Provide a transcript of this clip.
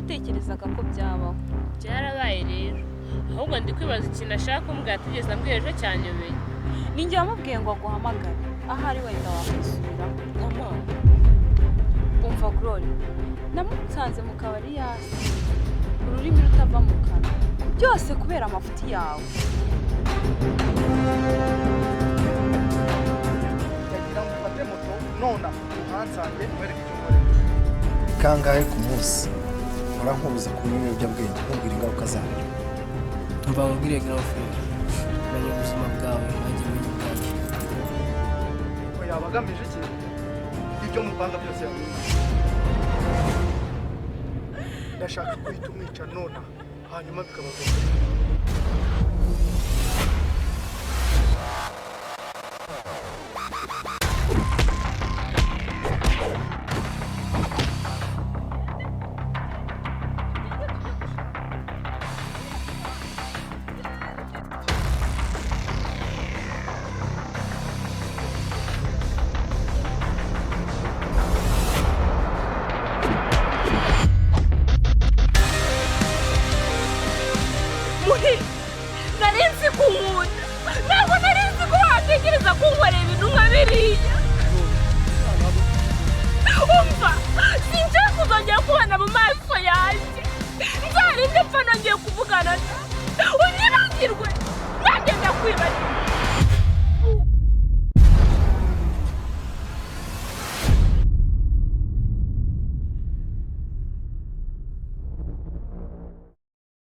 watekerezaga ko byabaho. Byarabaye rero, ahubwo ndi kwibaza ikintu ashaka kumbwira atigeze ambwira ejo cyanyobeye. Ninjye wamubwiye ngo aguhamagare, ahari wenda wakwisubiramo. Mama, umva Glory, namusanze mu kabari yasi, ururimi rutava mu kanwa, byose kubera amafuti yawe. Yagira ngo ufate moto nona uhansange mwereke icyo nkorera. Kangahe ku munsi urankubuza kunywa ibiyobyabwenge ntumbwira ingaruka zabyo. Umva nkubwire girlfriend, menya ubuzima bwawe nanjye menya ubwanjye. Ko yaba agamije iki? Ibyo mupanga byose yabizi. Ndashaka guhita umwica nona hanyuma bikaba byose. narinzi kunkunda, ntabwo narinzi ko watekereza kunkorera ibintu nka biriya. Umva, sinshaka kuzongera kubona mu maso yanjye, nzarinde mpfa nongeye kuvugana nawe.